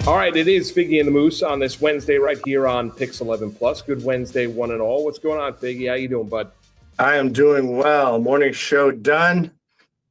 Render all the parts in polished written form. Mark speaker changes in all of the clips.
Speaker 1: All right, it is Figgie and the Moose on this Wednesday right here on Pix 11 Plus. Good Wednesday, one and all. What's going on, Figgie? How you doing, bud?
Speaker 2: I am doing well. Morning show done,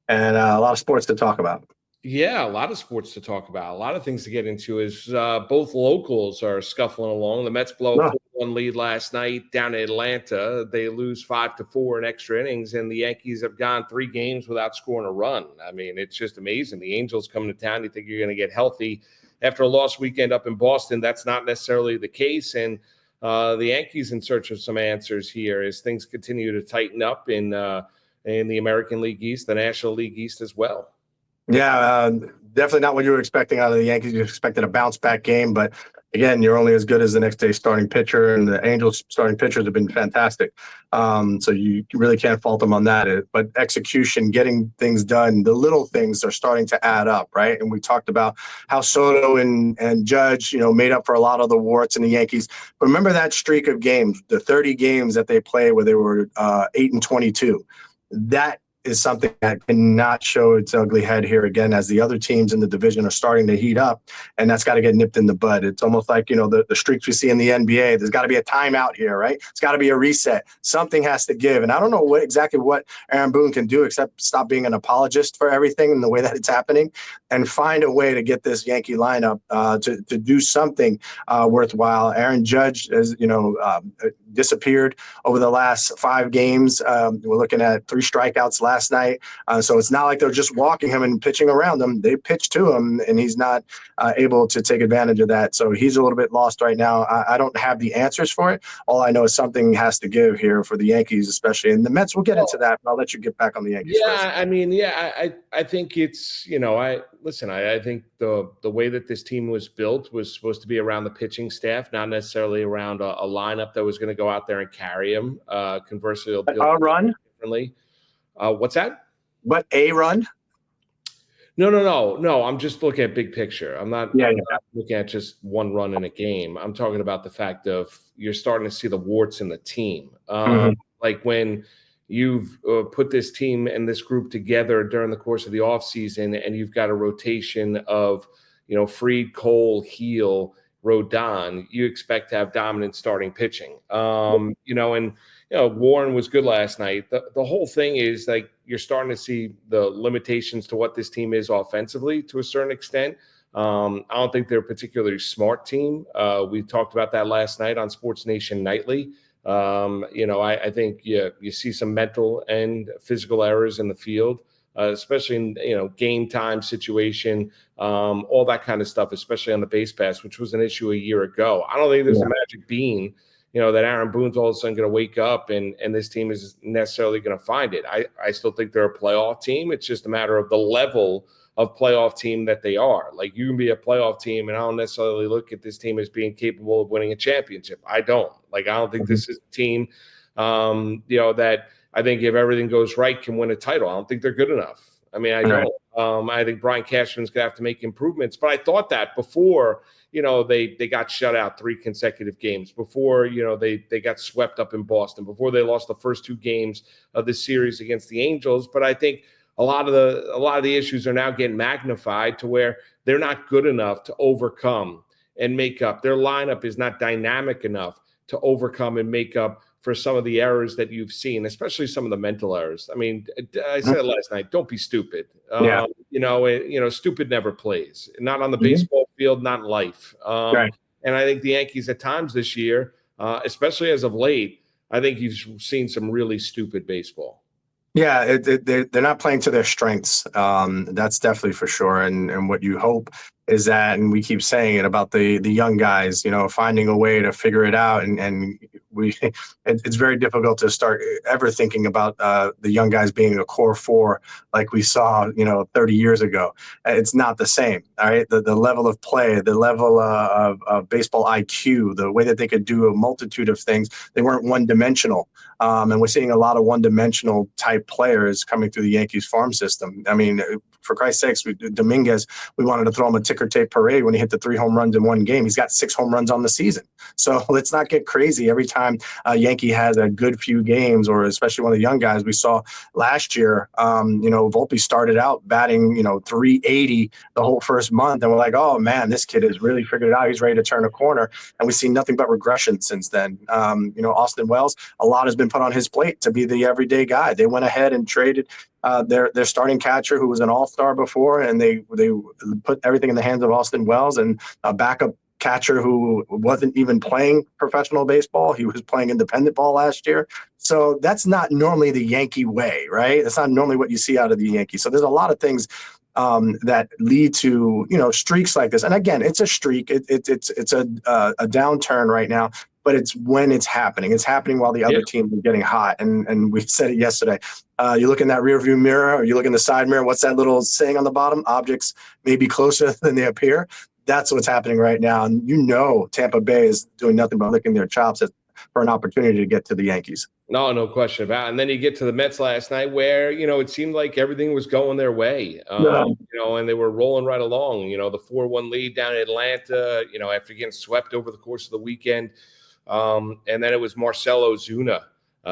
Speaker 2: and a lot of sports to talk about.
Speaker 1: Yeah, a lot of sports to talk about. A lot of things to get into. Is both locals are scuffling along. The Mets blow a 4-1 lead last night down in Atlanta. They lose 5-4 in extra innings, and the Yankees have gone 3 games without scoring a run. I mean, it's just amazing. The Angels coming to town. You think you're going to get healthy after a lost weekend up in Boston. That's not necessarily the case, and the Yankees in search of some answers here as things continue to tighten up in the American League East, the National League East as well.
Speaker 2: Yeah, definitely not what you were expecting out of the Yankees. You expected a bounce-back game, but again, you're only as good as the next day's starting pitcher, and the Angels' starting pitchers have been fantastic. So you really can't fault them on that. But execution, getting things done, the little things are starting to add up, right? And we talked about how Soto and Judge, made up for a lot of the warts in the Yankees. But remember that streak of games, the 30 games that they played where they were 8-22. That is something that cannot show its ugly head here again as the other teams in the division are starting to heat up, and that's got to get nipped in the bud. It's almost like, the streaks we see in the NBA. There's got to be a timeout here, right? It's got to be a reset. Something has to give, and I don't know exactly what Aaron Boone can do except stop being an apologist for everything and the way that it's happening and find a way to get this Yankee lineup to do something worthwhile. Aaron Judge has, disappeared over the last 5 games. We're looking at 3 strikeouts last night. So it's not like they're just walking him and pitching around him. They pitch to him, and he's not able to take advantage of that. So he's a little bit lost right now. I don't have the answers for it. All I know is something has to give here for the Yankees, especially. And the Mets, we'll get into that, but I'll let you get back on the Yankees first.
Speaker 1: I think it's, I think the way that this team was built was supposed to be around the pitching staff, not necessarily around a lineup that was going to go out there and carry him. Conversely, they'll build
Speaker 2: run
Speaker 1: differently. What's that?
Speaker 2: But a run?
Speaker 1: No. I'm just looking at big picture. I'm not looking at just one run in a game. I'm talking about the fact of you're starting to see the warts in the team. Like when you've put this team and this group together during the course of the offseason, and you've got a rotation of, Fried, Cole, Heel, Rodon, you expect to have dominant starting pitching. Warren was good last night. The whole thing is like you're starting to see the limitations to what this team is offensively to a certain extent. I don't think they're a particularly smart team. We talked about that last night on Sports Nation Nightly. I think you see some mental and physical errors in the field, especially in game time situation, all that kind of stuff, especially on the base pass, which was an issue a year ago. I don't think there's a magic bean, that Aaron Boone's all of a sudden going to wake up and this team is necessarily going to find it. I still think they're a playoff team. It's just a matter of the level of playoff team that they are. Like, you can be a playoff team, and I don't necessarily look at this team as being capable of winning a championship. I don't. I don't think this is a team, that I think if everything goes right can win a title. I don't think they're good enough. I mean, I don't. I think Brian Cashman's going to have to make improvements. But I thought that before, they got shut out 3 consecutive games, before, they got swept up in Boston, before they lost the first 2 games of the series against the Angels. But I think a lot of the issues are now getting magnified to where they're not good enough to overcome and make up. Their lineup is not dynamic enough to overcome and make up for some of the errors that you've seen, especially some of the mental errors. I mean, I said it last night, don't be stupid. Stupid never plays. Not on the baseball field, not in life. And I think the Yankees at times this year, especially as of late, I think you've seen some really stupid baseball.
Speaker 2: Yeah, they're not playing to their strengths. That's definitely for sure. And what you hope is that, and we keep saying it about the young guys, finding a way to figure it out. And it's very difficult to start ever thinking about the young guys being a core 4 like we saw, 30 years ago. It's not the same. All right. The level of play, the level of baseball IQ, the way that they could do a multitude of things, they weren't one-dimensional. And we're seeing a lot of one-dimensional type players coming through the Yankees farm system. I mean, for Christ's sakes, Dominguez, we wanted to throw him a ticker tape parade when he hit the 3 home runs in one game. He's got 6 home runs on the season. So let's not get crazy every time Yankee has a good few games, or especially one of the young guys we saw last year. Volpe started out batting, 380 the whole first month. And we're like, oh man, this kid has really figured it out. He's ready to turn a corner. And we've seen nothing but regression since then. Austin Wells, a lot has been put on his plate to be the everyday guy. They went ahead and traded their starting catcher, who was an all-star before, and they put everything in the hands of Austin Wells, and a backup catcher who wasn't even playing professional baseball. He was playing independent ball last year. So that's not normally the Yankee way, right? That's not normally what you see out of the Yankees. So there's a lot of things that lead to, streaks like this. And again, it's a streak. It's a downturn right now, but it's when it's happening. It's happening while the other teams are getting hot. And we said it yesterday. You look in that rear view mirror, or you look in the side mirror, what's that little saying on the bottom? Objects may be closer than they appear. That's what's happening right now. And Tampa Bay is doing nothing but licking their chops for an opportunity to get to the Yankees.
Speaker 1: No question about it. And then you get to the Mets last night where, it seemed like everything was going their way, and they were rolling right along, the 4-1 lead down in Atlanta, after getting swept over the course of the weekend. And then it was Marcell Ozuna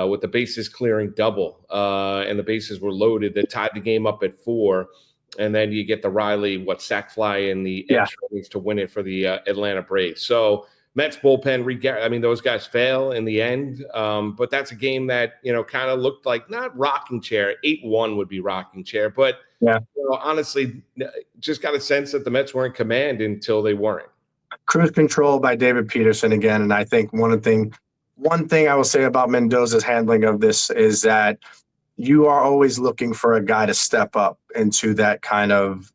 Speaker 1: with the bases clearing double, and the bases were loaded that tied the game up at 4. And then you get the Riley, sac fly in the extra innings to win it for the Atlanta Braves. So Mets bullpen, those guys fail in the end. But that's a game that, kind of looked like not rocking chair. 8-1 would be rocking chair. But, honestly, just got a sense that the Mets were in command until they weren't.
Speaker 2: Cruise control by David Peterson again. And I think one thing I will say about Mendoza's handling of this is that you are always looking for a guy to step up into that kind of,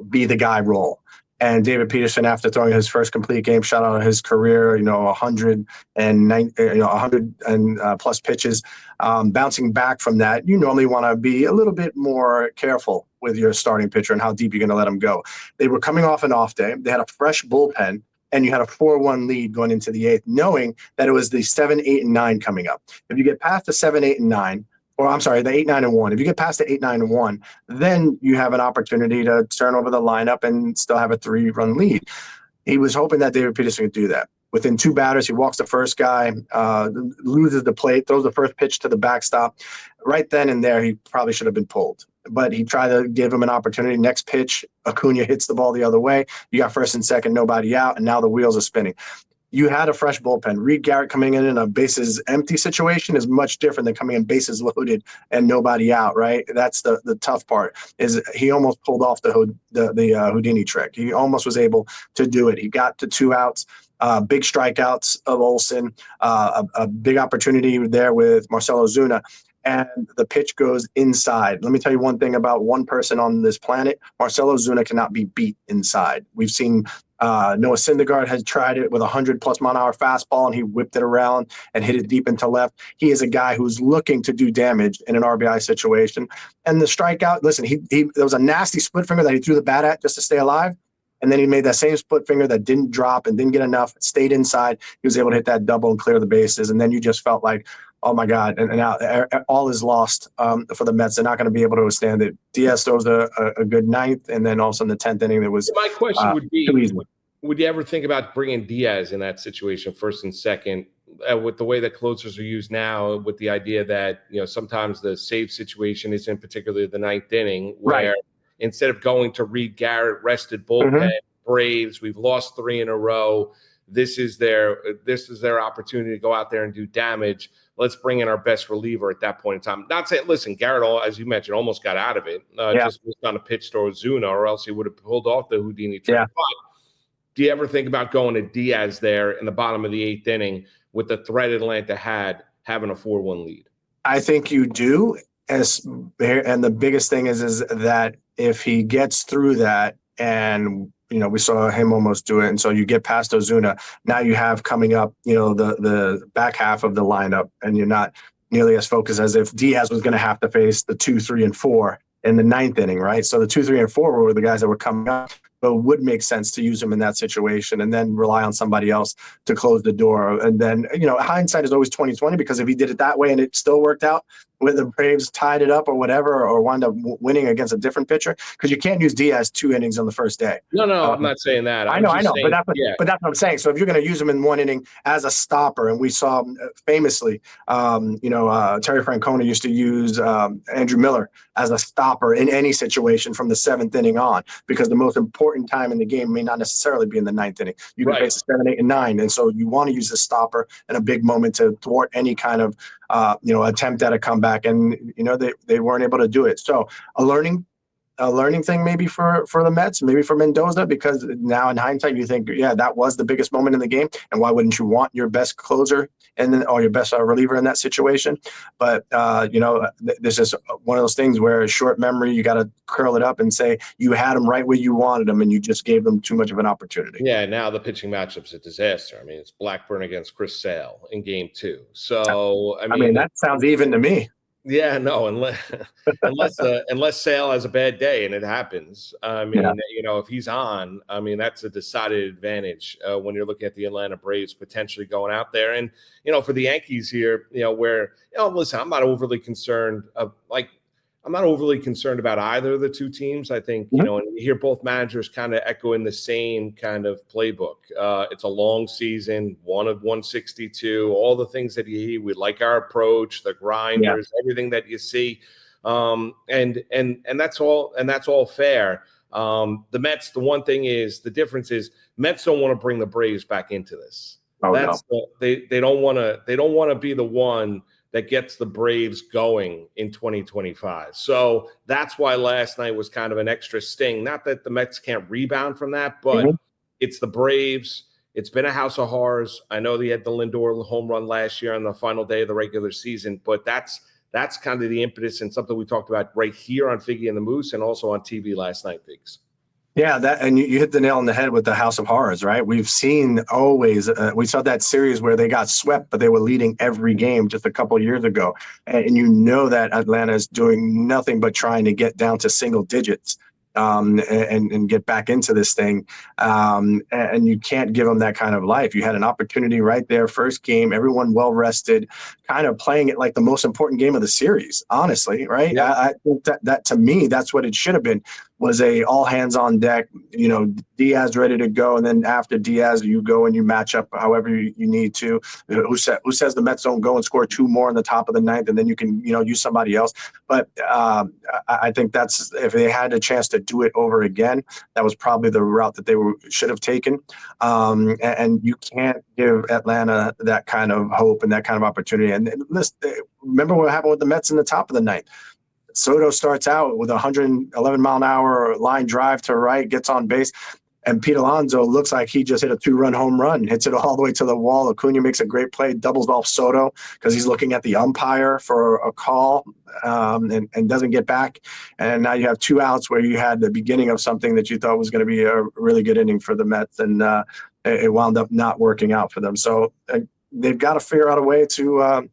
Speaker 2: be the guy role. And David Peterson, after throwing his first complete game shot out of his career, 100 and plus pitches, bouncing back from that, you normally want to be a little bit more careful with your starting pitcher and how deep you're going to let him go. They were coming off an off day. They had a fresh bullpen, and you had a 4-1 lead going into the 8th, knowing that it was the 7, 8, and 9 coming up. If you get past the 7, 8, and 9, or I'm sorry, the 8, 9, and 1. If you get past the 8, 9, and 1, then you have an opportunity to turn over the lineup and still have a 3-run lead. He was hoping that David Peterson could do that. Within 2 batters, he walks the first guy, loses the plate, throws the first pitch to the backstop. Right then and there, he probably should have been pulled. But he tried to give him an opportunity. Next pitch, Acuna hits the ball the other way. You got first and second, nobody out, and now the wheels are spinning. You had a fresh bullpen. Reed Garrett coming in a bases empty situation is much different than coming in bases loaded and nobody out, right? That's the tough part. Is he almost pulled off the Houdini trick. He almost was able to do it. He got to 2 outs, big strikeouts of Olsen, a big opportunity there with Marcell Ozuna. And the pitch goes inside. Let me tell you one thing about one person on this planet. Marcell Ozuna cannot be beat inside. We've seen Noah Syndergaard has tried it with 100+ mile-an-hour fastball, and he whipped it around and hit it deep into left. He is a guy who's looking to do damage in an RBI situation. And the strikeout, listen, there was a nasty split finger that he threw the bat at just to stay alive. And then he made that same split finger that didn't drop and didn't get enough, stayed inside. He was able to hit that double and clear the bases. And then you just felt like, oh my God, and now all is lost for the Mets. They're not going to be able to withstand it. Diaz throws a good 9th, and then also in the 10th inning, there was
Speaker 1: my question would be, would you ever think about bringing Diaz in that situation, first and second, with the way that closers are used now, with the idea that, sometimes the save situation isn't particularly the 9th inning, where instead of going to Reed Garrett, rested bullpen, Braves, we've lost 3 in a row. This is their opportunity to go out there and do damage. Let's bring in our best reliever at that point in time. Not saying, listen, Garrett, as you mentioned, almost got out of it. Just missed on a pitch to Ozuna, or else he would have pulled off the Houdini trick. But do you ever think about going to Diaz there in the bottom of the 8th inning with the threat Atlanta had, having a 4-1 lead?
Speaker 2: I think you do. And the biggest thing is that if he gets through that, and we saw him almost do it, and so you get past Ozuna, now you have coming up, the back half of the lineup, and you're not nearly as focused as if Diaz was going to have to face the 2, 3, and 4 in the 9th inning, right? So the 2, 3, and 4 were the guys that were coming up. But it would make sense to use him in that situation and then rely on somebody else to close the door. And then, hindsight is always 20/20, because if he did it that way and it still worked out, when the Braves tied it up or whatever, or wound up winning against a different pitcher, because you can't use Diaz 2 innings on the first day.
Speaker 1: No, I'm not saying that.
Speaker 2: I
Speaker 1: I'm
Speaker 2: know,
Speaker 1: just
Speaker 2: but
Speaker 1: saying, yeah,
Speaker 2: that's what I'm saying. So if you're going to use him in 1 inning as a stopper, and we saw famously, Terry Francona used to use Andrew Miller as a stopper in any situation from the 7th inning on, because the most important time in the game may not necessarily be in the 9th inning. You can
Speaker 1: right.
Speaker 2: face a 7, 8, and 9, and so you want to use the stopper in a big moment to thwart any kind of attempt at a comeback, and they weren't able to do it. So a learning thing maybe for the Mets, maybe for Mendoza, because now in hindsight you think, yeah, that was the biggest moment in the game, and why wouldn't you want your best closer or your best reliever in that situation? But this is one of those things where short memory, you got to curl it up and say you had them right where you wanted them, and you just gave them too much of an opportunity.
Speaker 1: Yeah, now the pitching matchup's a disaster. I mean, it's Blackburn against Chris Sale in Game 2. So
Speaker 2: I mean that sounds even to me.
Speaker 1: Yeah, no, unless Sale has a bad day, and it happens. I mean, if he's on, I mean, that's a decided advantage when you're looking at the Atlanta Braves potentially going out there. And, for the Yankees here, listen, I'm not overly concerned about either of the two teams. I think, and you hear both managers kind of echoing the same kind of playbook. It's a long season, 1 of 162, all the things that you hear. We like our approach, the grinders, everything that you see. And that's all fair. The Mets, the one thing is, the difference is Mets don't want to bring the Braves back into this. They don't want to be the one that gets the Braves going in 2025. So that's why last night was kind of an extra sting. Not that the Mets can't rebound from that, but it's the Braves. It's been a house of horrors. I know they had the Lindor home run last year on the final day of the regular season, but that's kind of the impetus, and something we talked about right here on Figgie and the Moose, and also on TV last night, Biggs.
Speaker 2: Yeah, and you hit the nail on the head with the House of Horrors, right? We've seen always, we saw that series where they got swept, but they were leading every game just a couple of years ago. And that Atlanta is doing nothing but trying to get down to single digits and get back into this thing. And you can't give them that kind of life. You had an opportunity right there, first game, everyone well rested, kind of playing it like the most important game of the series, honestly, right? Yeah. I think that to me, that's what it should have been. Was a all hands on deck, Diaz ready to go. And then after Diaz, you go and you match up however you need to. Who says the Mets don't go and score 2 more in the top of the 9th, and then you can, use somebody else. But I think that's, if they had a chance to do it over again, that was probably the route that they should have taken. And you can't give Atlanta that kind of hope and that kind of opportunity. And listen, remember what happened with the Mets in the top of the 9th. Soto starts out with a 111-mile-an-hour line drive to right, gets on base, and Pete Alonso looks like he just hit a 2-run home run, hits it all the way to the wall. Acuna makes a great play, doubles off Soto because he's looking at the umpire for a call and doesn't get back. And now you have 2 outs where you had the beginning of something that you thought was going to be a really good inning for the Mets, and it wound up not working out for them. So they've got to figure out a way to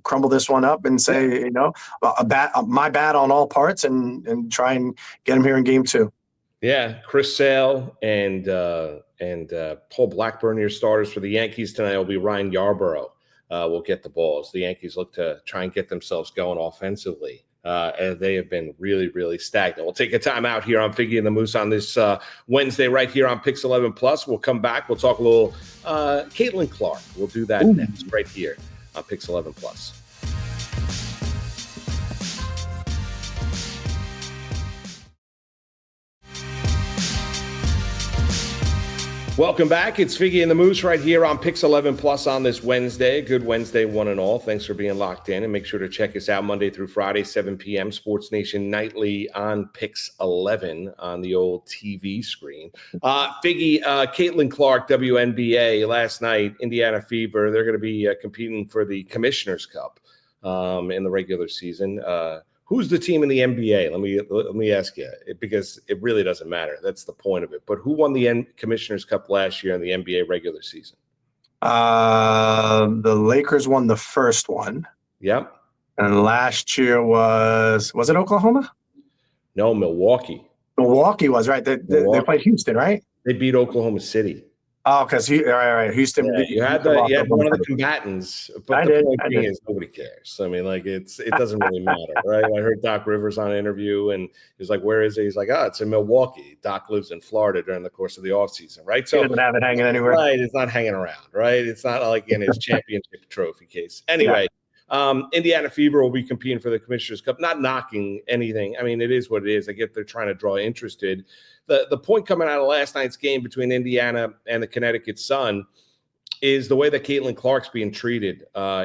Speaker 2: crumble this one up and say, my bad on all parts, and try and get him here in Game 2.
Speaker 1: Yeah, Chris Sale and Paul Blackburn, your starters for the Yankees tonight. Will be Ryan Yarborough. Will get the balls. The Yankees look to try and get themselves going offensively. And they have been really, really stagnant. We'll take a time out here on Figgie and the Moose on this Wednesday right here on Pix 11 Plus. We'll come back. We'll talk a little Caitlin Clark. We'll do that next right here on Pix 11 Plus. Welcome back. It's Figgie and the Moose right here on Pix 11 Plus on this Wednesday. Good Wednesday, one and all. Thanks for being locked in, and make sure to check us out Monday through Friday, 7 p.m. Sports Nation Nightly on Pix 11 on the old TV screen. Figgie, Caitlin Clark, WNBA, last night, Indiana Fever. They're going to be competing for the Commissioner's Cup in the regular season. Who's the team in the NBA? Let me ask you, because it really doesn't matter. That's the point of it. But who won the Commissioner's Cup last year in the NBA regular season?
Speaker 2: The Lakers won the first one.
Speaker 1: Yep.
Speaker 2: And last year was it Oklahoma?
Speaker 1: No, Milwaukee.
Speaker 2: Milwaukee was, right. They played Houston, right?
Speaker 1: They beat Oklahoma City.
Speaker 2: Oh, because right. Houston.
Speaker 1: Yeah, you had one of the combatants, but the point being is nobody cares. I mean, like it doesn't really matter, right? I heard Doc Rivers on an interview, and he was like, "Where is it?" He's like, "Oh, it's in Milwaukee." Doc lives in Florida during the course of the offseason, right?
Speaker 2: So he doesn't have it hanging anywhere,
Speaker 1: right? It's not hanging around, right? It's not like in his championship trophy case. Anyway, Indiana Fever will be competing for the Commissioner's Cup. Not knocking anything. I mean, it is what it is. I get they're trying to draw interested. The point coming out of last night's game between Indiana and the Connecticut Sun is the way that Caitlin Clark's being treated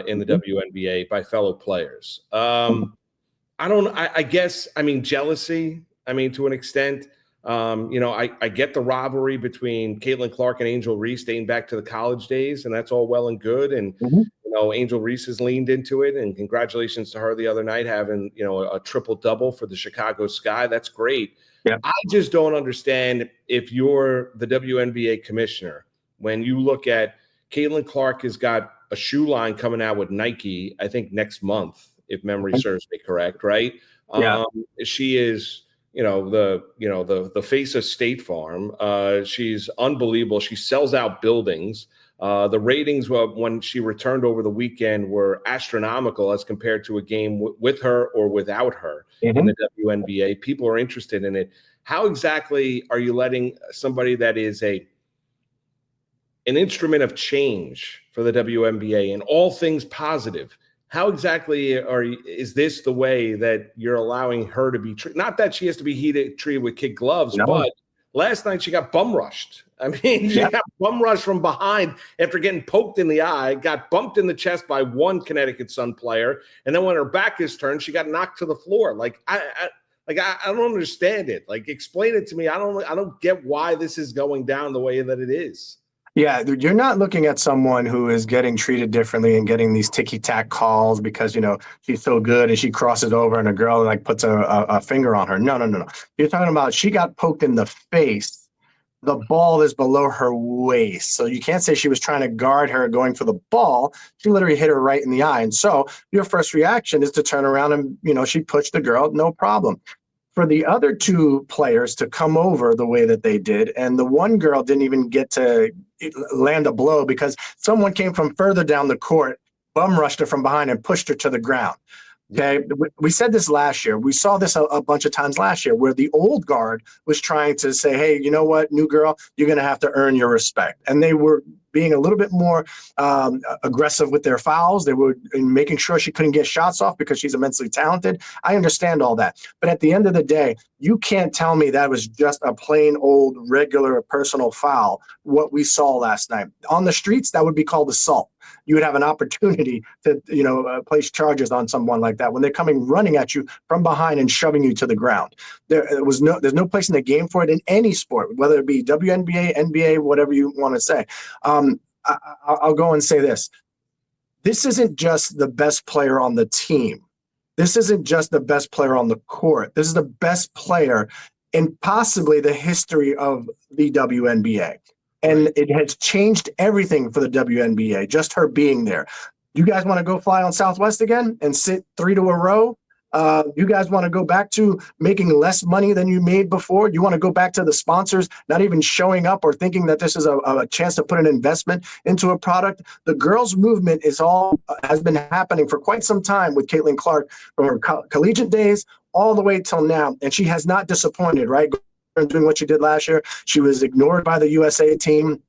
Speaker 1: in the WNBA by fellow players. I guess, jealousy, to an extent. I get the rivalry between Caitlin Clark and Angel Reese dating back to the college days, and that's all well and good. And, Angel Reese has leaned into it, and congratulations to her the other night having, a triple-double for the Chicago Sky. That's great. Yeah. I just don't understand if you're the WNBA commissioner, when you look at Caitlin Clark has got a shoe line coming out with Nike, I think next month, if memory serves me correct, right? Yeah. She is, the face of State Farm. She's unbelievable. She sells out buildings. The ratings when she returned over the weekend were astronomical as compared to a game with her or without her in the WNBA. People are interested in it. How exactly are you letting somebody that is an instrument of change for the WNBA and all things positive? How exactly is this the way that you're allowing her to be treated? Not that she has to be treated with kid gloves, but last night she got bum rushed. She got bum rushed from behind after getting poked in the eye, got bumped in the chest by one Connecticut Sun player, and then when her back is turned, she got knocked to the floor. I don't understand it. Like, explain it to me. I don't get why this is going down the way that it is.
Speaker 2: Yeah, you're not looking at someone who is getting treated differently and getting these ticky-tack calls because, she's so good and she crosses over and a girl puts a finger on her. No. You're talking about she got poked in the face. The ball is below her waist. So you can't say she was trying to guard her going for the ball. She literally hit her right in the eye. And so your first reaction is to turn around and, she pushed the girl, no problem. For the other two players to come over the way that they did, and the one girl didn't even get to land a blow because someone came from further down the court, bum rushed her from behind and pushed her to the ground. Okay, we said this last year. We saw this a bunch of times last year where the old guard was trying to say, hey, you know what, new girl, you're going to have to earn your respect. And they were being a little bit more aggressive with their fouls. They were making sure she couldn't get shots off because she's immensely talented. I understand all that. But at the end of the day, you can't tell me that was just a plain old regular personal foul, what we saw last night. On the streets, that would be called assault. You would have an opportunity to, place charges on someone like that when they're coming running at you from behind and shoving you to the ground. There's no place in the game for it in any sport, whether it be WNBA, NBA, whatever you want to say. I'll go and say this. This isn't just the best player on the team. This isn't just the best player on the court. This is the best player in possibly the history of the WNBA. And it has changed everything for the WNBA, just her being there. You guys want to go fly on Southwest again and sit 3 to a row? You guys want to go back to making less money than you made before? You want to go back to the sponsors not even showing up or thinking that this is a chance to put an investment into a product? The girls' movement has been happening for quite some time with Caitlin Clark from her collegiate days all the way till now, and she has not disappointed, right? Doing what she did last year. She was ignored by the USA team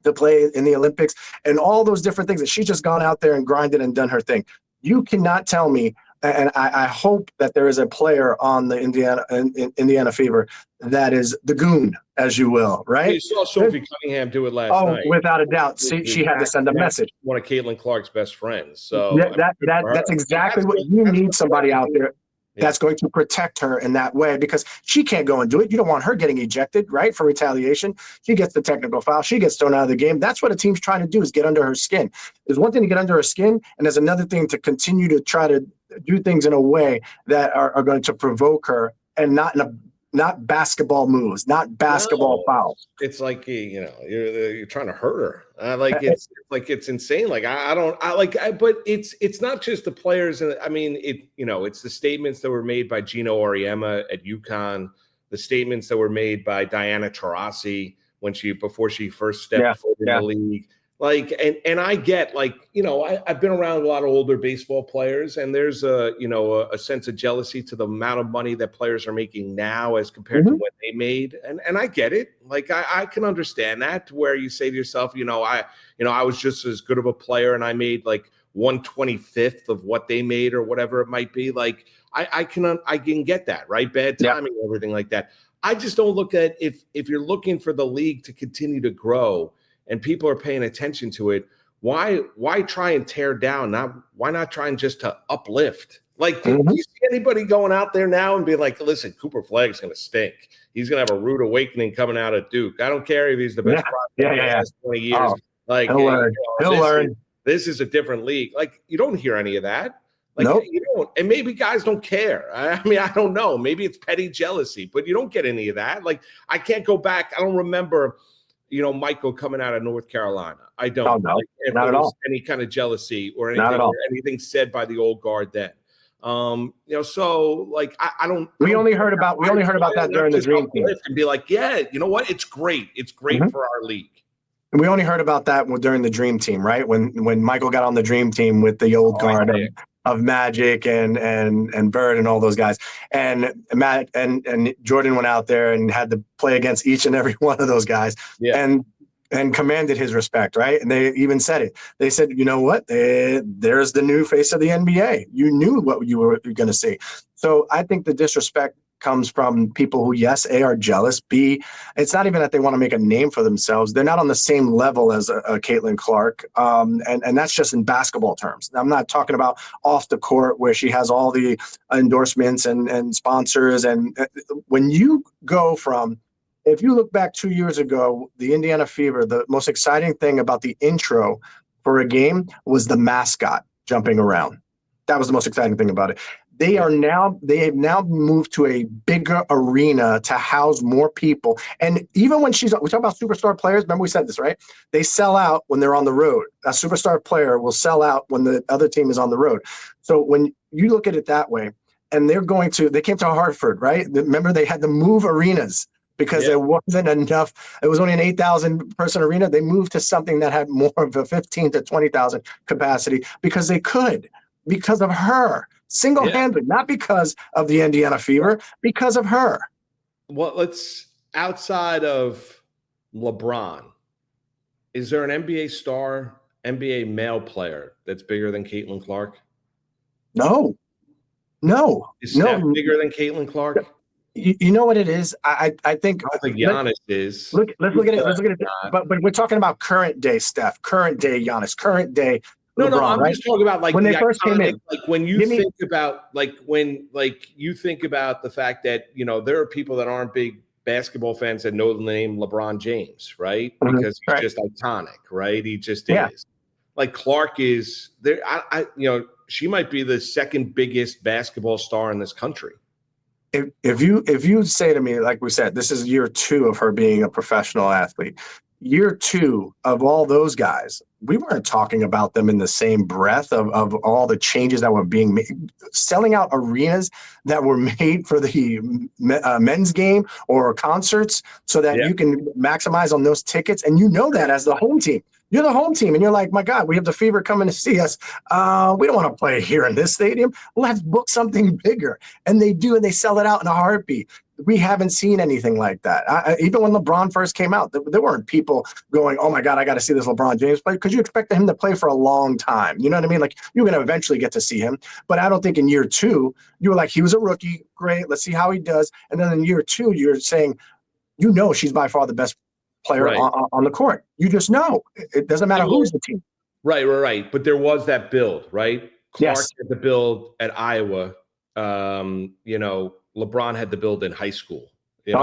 Speaker 2: to play in the Olympics and all those different things that she's just gone out there and grinded and done her thing. You cannot tell me, and I hope that there is a player on the Indiana Fever that is the goon, as you will, right?
Speaker 1: You saw Sophie Cunningham do it last night.
Speaker 2: Oh, without a doubt. She had to send a message.
Speaker 1: One of Caitlin Clark's best friends. So
Speaker 2: that's exactly what you need, somebody out there that's going to protect her in that way, because she can't go and do it. You don't want her getting ejected, right, for retaliation. She gets the technical foul. She gets thrown out of the game. That's what a team's trying to do, is get under her skin. There's one thing to get under her skin, and there's another thing to continue to try to do things in a way that are going to provoke her, and not basketball moves, not basketball fouls.
Speaker 1: It's like, you're trying to hurt her. It's insane. But it's not just the players. It's the statements that were made by Gino Auriemma at UConn, the statements that were made by Diana Taurasi before she first stepped foot in the league. Like, and I get, like, you know, I've been around a lot of older baseball players, and there's a sense of jealousy to the amount of money that players are making now as compared to what they made. And I get it. Like, I can understand that, where you say to yourself, I was just as good of a player and I made like 1/25th of what they made or whatever it might be. Like, I can get that, right? Bad timing and everything like that. I just don't look at, if you're looking for the league to continue to grow and people are paying attention to it, why try and tear down? Why not try and just to uplift? Like, do you see anybody going out there now and be like, listen, Cooper Flagg's going to stink. He's going to have a rude awakening coming out of Duke. I don't care if he's the best prospect in the last 20 years. Like,
Speaker 2: he'll learn.
Speaker 1: This is a different league. Like, you don't hear any of that. Like, you don't, and maybe guys don't care. I mean, I don't know. Maybe it's petty jealousy, but you don't get any of that. Like, I can't go back. I don't remember, Michael coming out of North Carolina. I don't know. Like, if
Speaker 2: not
Speaker 1: there
Speaker 2: at
Speaker 1: was
Speaker 2: all.
Speaker 1: any kind of jealousy or anything said by the old guard then. So like, I don't.
Speaker 2: We only heard about that during the Dream Team.
Speaker 1: And be like, yeah, you know what? It's great. It's great for our league.
Speaker 2: And we only heard about that during the Dream Team, right? When Michael got on the Dream Team with the old guard of Magic and Bird and all those guys, and Matt and Jordan went out there and had to play against each and every one of those guys, and commanded his respect, right? And they even said it. They said, you know what? There's the new face of the NBA. You knew what you were going to see. So I think the disrespect comes from people who, yes, A, are jealous. B, it's not even that they want to make a name for themselves. They're not on the same level as a Caitlin Clark. And that's just in basketball terms. I'm not talking about off the court where she has all the endorsements and sponsors. And when you go from, if you look back 2 years ago, the Indiana Fever, the most exciting thing about the intro for a game was the mascot jumping around. That was the most exciting thing about it. They have now moved to a bigger arena to house more people. And even when we talk about superstar players, remember we said this, right? They sell out when they're on the road. A superstar player will sell out when the other team is on the road. So when you look at it that way, and they came to Hartford, right? Remember, they had to move arenas because there wasn't enough. It was only an 8,000 person arena. They moved to something that had more of a 15 to 20,000 capacity because they could, because of her. Single-handedly, not because of the Indiana Fever, because of her.
Speaker 1: Well, outside of LeBron, is there an NBA star, NBA male player that's bigger than Caitlin Clark?
Speaker 2: No.
Speaker 1: Is Steph bigger than Caitlin Clark?
Speaker 2: You know what it is? I think
Speaker 1: Giannis is.
Speaker 2: Let's look at it. But we're talking about current day Steph, current day Giannis, current day
Speaker 1: No,
Speaker 2: LeBron,
Speaker 1: I'm
Speaker 2: right?
Speaker 1: just talking about like
Speaker 2: when
Speaker 1: the
Speaker 2: they first came in.
Speaker 1: Like when you think about the fact that there are people that aren't big basketball fans that know the name LeBron James, right? Because he's just iconic, right? He just is. Like Clark is there. She might be the second biggest basketball star in this country.
Speaker 2: If you say to me, like we said, this is year 2 of her being a professional athlete. Year 2 of all those guys, we weren't talking about them in the same breath of all the changes that were being made, selling out arenas that were made for the men's game or concerts so that you can maximize on those tickets. And that as the home team. You're the home team, and you're like, my God, we have the Fever coming to see us. We don't want to play here in this stadium. Let's book something bigger. And they do, and they sell it out in a heartbeat. We haven't seen anything like that. Even when LeBron first came out, there weren't people going, oh, my God, I got to see this LeBron James play, because you expected him to play for a long time. You know what I mean? Like, you're going to eventually get to see him. But I don't think in year 2, you were like, he was a rookie. Great. Let's see how he does. And then in year 2, you're saying, she's by far the best player on the court. You just know. It doesn't matter who's the team.
Speaker 1: Right. But there was that build, right? Clark had the build at Iowa. LeBron had the build in high school. His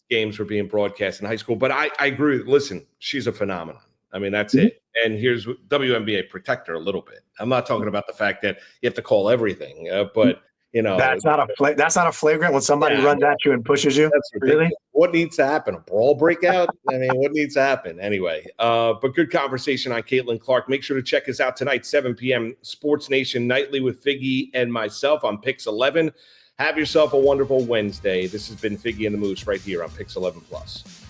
Speaker 1: games were being broadcast in high school. But I agree. Listen, she's a phenomenon. I mean, that's it. And here's WNBA, protect her a little bit. I'm not talking about the fact that you have to call everything, but
Speaker 2: that's not a flagrant when somebody runs at you and pushes you.
Speaker 1: That's really what needs to happen. A brawl breakout? I mean, what needs to happen anyway? But good conversation on Caitlin Clark. Make sure to check us out tonight, 7 p.m. Sports Nation Nightly with Figgie and myself on Pix 11. Have yourself a wonderful Wednesday. This has been Figgie and the Moose right here on Pix 11 Plus.